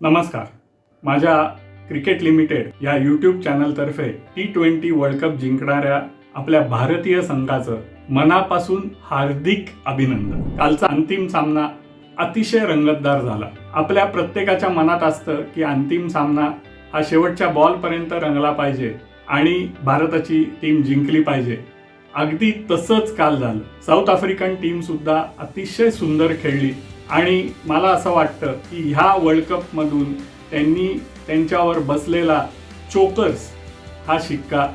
नमस्कार. माझ्या cricket limited या यूट्यूब चॅनलतर्फे T20 वर्ल्ड कप जिंकणाऱ्या आपल्या भारतीय संघाचं मनापासून हार्दिक अभिनंदन. कालचा अंतिम सामना अतिशय रंगतदार झाला. आपल्या प्रत्येकाच्या मनात असतं की अंतिम सामना हा शेवटच्या बॉलपर्यंत रंगला पाहिजे आणि भारताची टीम जिंकली पाहिजे. अगदी तसंच काल झालं. साऊथ आफ्रिकन टीम सुद्धा अतिशय सुंदर खेळली आणि मला असं वाटतं की ह्या वर्ल्ड कपमधून त्यांनी त्यांच्यावर बसलेला चोकर्स हा शिक्का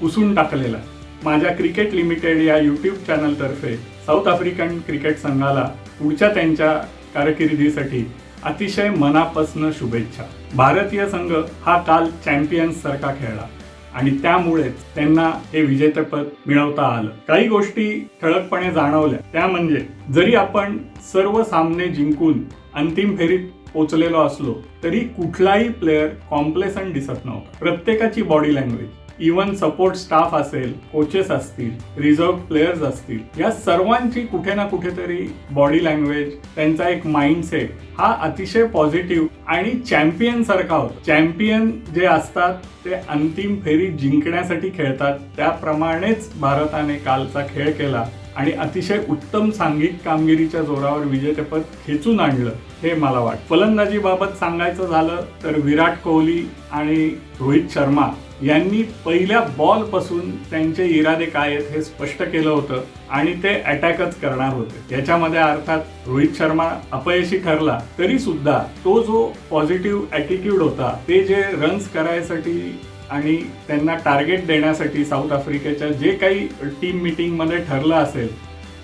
पुसून टाकलेला. माझ्या क्रिकेट लिमिटेड या यूट्यूब चॅनलतर्फे साऊथ आफ्रिकन क्रिकेट संघाला पुढच्या त्यांच्या कारकिर्दीसाठी अतिशय मनापासून शुभेच्छा. भारतीय संघ हा काल चॅम्पियन्स सारखा खेळला आणि त्यामुळेच त्यांना हे विजेतेपद मिळवता आलं. काही गोष्टी ठळकपणे जाणवल्या, त्या म्हणजे जरी आपण सर्व सामने जिंकून अंतिम फेरीत पोचलेलो असलो तरी कुठलाही प्लेयर कॉम्प्लेसंट दिसत नव्हता. प्रत्येकाची body language, even support staff असेल, कोचेस असतील, रिझर्व्ह प्लेयर्स असतील, या सर्वांची कुठे ना कुठेतरी बॉडी लँग्वेज, त्यांचा एक माइंडसेट हा अतिशय पॉझिटिव्ह आणि चॅम्पियन सारखा होता. चॅम्पियन जे असतात ते अंतिम फेरी जिंकण्यासाठी खेळतात, त्याप्रमाणेच भारताने कालचा खेळ केला आणि अतिशय उत्तम सांघिक कामगिरीच्या जोरावर विजेतेपद खेचून आणलं हे मला वाटतं. फलंदाजीबाबत सांगायचं झालं तर विराट कोहली आणि रोहित शर्मा यांनी पहिल्या बॉलपासून त्यांचे इरादे काय आहेत हे स्पष्ट केलं होतं आणि ते अटॅकच करणार होते. याच्यामध्ये अर्थात रोहित शर्मा अपयशी ठरला तरी सुद्धा तो जो पॉझिटिव्ह ॲटिट्यूड होता, ते जे रन्स करायसाठी आणि त्यांना टार्गेट देण्यासाठी साऊथ आफ्रिकेच्या जे काही टीम मीटिंगमध्ये ठरलं असेल,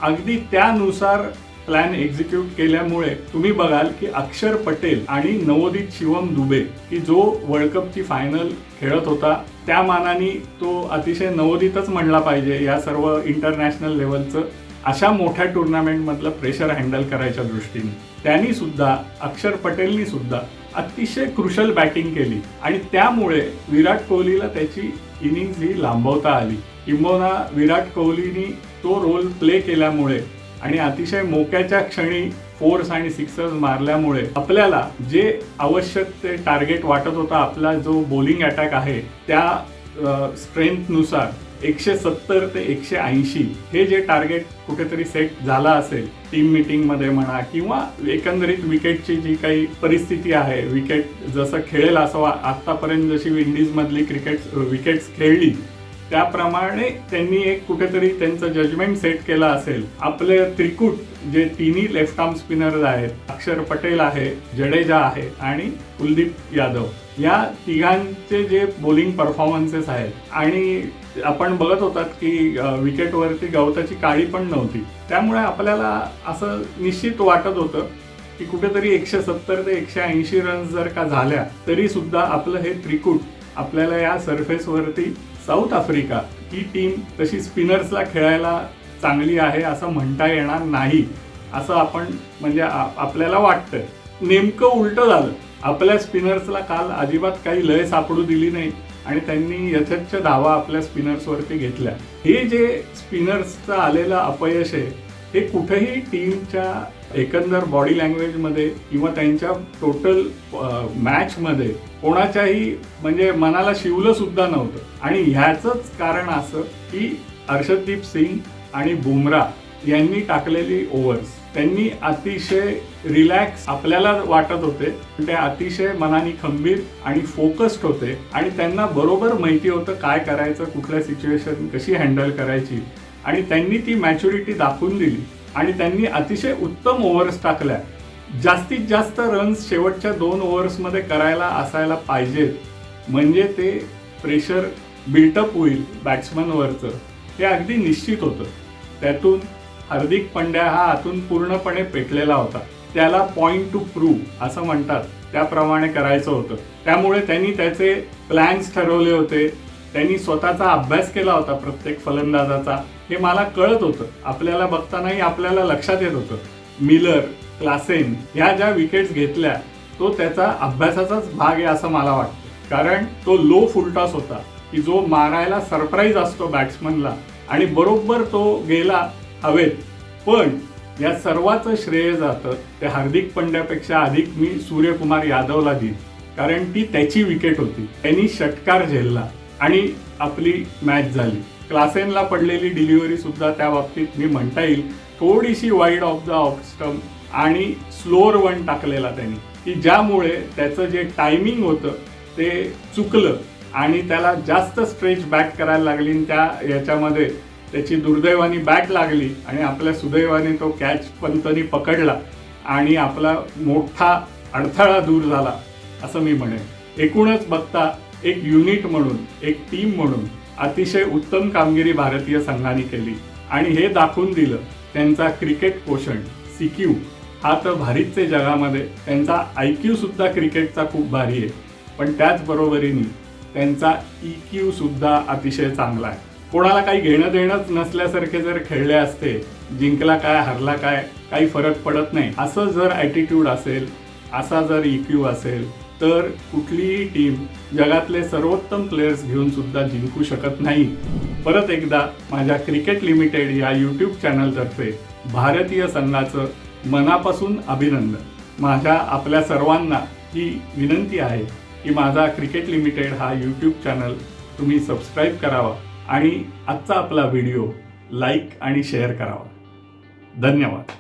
अगदी त्यानुसार प्लॅन एक्झिक्यूट केल्यामुळे तुम्ही बघाल की अक्षर पटेल आणि नवोदित शिवम दुबे की जो वर्ल्ड कपची फायनल खेळत होता, त्या मानाने तो अतिशय नवोदितच म्हणला पाहिजे या सर्व इंटरनॅशनल लेवलचं अशा मोठ्या टुर्नामेंटमधलं प्रेशर हँडल करायच्या दृष्टीने त्यांनी सुद्धा, अक्षर पटेलनी सुद्धा अतिशय क्रुशल बॅटिंग केली आणि त्यामुळे विराट कोहलीला त्याची इनिंग्स ही लांबवता आली. किंबहुना विराट कोहलीनी तो रोल प्ले केल्यामुळे आणि अतिशय मोक्याच्या क्षणी फोर्स आणि सिक्सर्स मारल्यामुळे आपल्याला जे आवश्यक ते टार्गेट वाटत होता, आपला जो बॉलिंग अटॅक आहे त्या स्ट्रेंथनुसार 170 ते 180 हे जे टार्गेट कुठेतरी सेट झाला असेल टीम मीटिंगमध्ये म्हणा किंवा एकंदरीत विकेटची जी परिस्थिती आहे, विकेट जसं खेळेल असं आतापर्यंत जशी विंडीजमधली विकेट्स खेळली त्याप्रमाणे त्यांनी एक कुठेतरी त्यांचं जजमेंट सेट केलं असेल. आपले त्रिकूट जे तिन्ही लेफ्ट आर्म स्पिनर्स आहेत, अक्षर पटेल आहे, जडेजा आहे आणि कुलदीप यादव, या तिघांचे जे बॉलिंग परफॉर्मन्सेस आहेत आणि आपण बघत होतात की विकेटवरती गवताची काळी पण नव्हती, त्यामुळे आपल्याला असं निश्चित वाटत होतं की कुठेतरी 170 ते 180 रन्स जर का झाल्या तरी सुद्धा आपलं हे त्रिकूट आपल्याला या सरफेसवरती साऊथ आफ्रिका ही टीम तशी स्पिनर्सला खेळायला चांगली आहे असं म्हणता येणार नाही, असं आपण म्हणजे आपल्याला वाटतंय. नेमकं उलटं झालं. आपल्या स्पिनर्सला काल अजिबात काही लय सापडू दिली नाही आणि त्यांनी यथेच्छ धावा आपल्या स्पिनर्सवरती घेतल्या. हे जे स्पिनर्सचं आलेलं अपयश आहे हे कुठेही टीमच्या एकंदर बॉडी लँग्वेजमध्ये किंवा त्यांच्या टोटल मॅचमध्ये कोणाच्याही म्हणजे मनाला शिवलं सुद्धा नव्हतं. आणि ह्याचंच कारण असं की हर्षदीप सिंग आणि बुमराह यांनी टाकलेली ओव्हर्स, त्यांनी अतिशय रिलॅक्स आपल्याला वाटत होते, ते अतिशय मनाने खंबीर आणि फोकस्ड होते आणि त्यांना बरोबर माहिती होतं काय करायचं, कुठल्या सिच्युएशन कशी हँडल करायची आणि त्यांनी ती मॅच्युरिटी दाखवून दिली आणि त्यांनी अतिशय उत्तम ओव्हर्स टाकल्या. जास्तीत जास्त रन्स शेवटच्या 2 ओव्हर्समध्ये करायला असायला पाहिजेत, म्हणजे ते प्रेशर बिल्टअप होईल बॅट्समनवरचं, हे अगदी निश्चित होतं. त्यातून हार्दिक पंड्या हा आतून पूर्णपणे पेटलेला होता. त्याला पॉइंट टू प्रूव्ह असं म्हणतात, त्याप्रमाणे करायचं होतं. त्यामुळे त्यांनी त्याचे प्लॅन्स ठरवले होते, त्यांनी स्वतःचा अभ्यास केला होता प्रत्येक फलंदाजाचा. हे मला कळत होतं, आपल्याला बघतानाही आपल्याला लक्षात येत होतं. मिलर, क्लासेन ह्या ज्या विकेट्स घेतल्या तो त्याचा अभ्यासाचाच भाग आहे असं मला वाटतं. कारण तो लो फुलटॉस होता की जो मारायला सरप्राईज असतो बॅट्समनला आणि बरोबर तो गेला हवेत, पण या सर्वाचं श्रेय जातं ते हार्दिक पंड्यापेक्षा अधिक मी सूर्यकुमार यादवला देईन, कारण ती त्याची विकेट होती. त्यांनी षटकार झेलला आणि आपली मॅच झाली. क्लासेनला पडलेली डिलिव्हरी सुद्धा त्या बाबतीत मी म्हणता येईल थोडीशी wide of the off stump आणि स्लोअर वन टाकलेला त्यांनी, की ज्यामुळे त्याचं जे टायमिंग होतं ते चुकलं आणि त्याला जास्त स्ट्रेच बॅक करायला लागली. त्या याच्यामध्ये त्याची दुर्दैवानी बॅक लागली आणि आपल्या सुदैवाने तो कॅच पंतनी पकडला आणि आपला मोठा अडथळा दूर झाला असं मी म्हणेन. एकूणच बघता एक युनिट म्हणून, एक टीम म्हणून अतिशय उत्तम कामगिरी भारतीय संघाने केली आणि हे दाखवून दिलं त्यांचा क्रिकेट पोषण CQ हा तर भारीच आहे जगामध्ये. त्यांचा IQ सुद्धा क्रिकेटचा खूप भारी आहे, पण त्याचबरोबरीने त्यांचा EQ सुद्धा अतिशय चांगला आहे. कोणाला काही घेणं देणंच नसल्यासारखे जर खेळले असते, जिंकला काय हरला काय काही फरक पडत नाही, असं जर ॲटिट्यूड असेल, असा जर EQ असेल तर कुठलीही टीम जगातले सर्वोत्तम प्लेयर्स घेऊन सुद्धा जिंकू शकत नाही. परत एकदा माझ्या क्रिकेट लिमिटेड या यूट्यूब चॅनलतर्फे भारतीय संघाचं मनापासून अभिनंदन. माझ्या आपल्या सर्वांना ही विनंती आहे की माझा क्रिकेट लिमिटेड हा यूट्यूब चॅनल तुम्ही सबस्क्राईब करावा आणि आजचा आपला व्हिडिओ लाईक आणि शेअर करावा. धन्यवाद.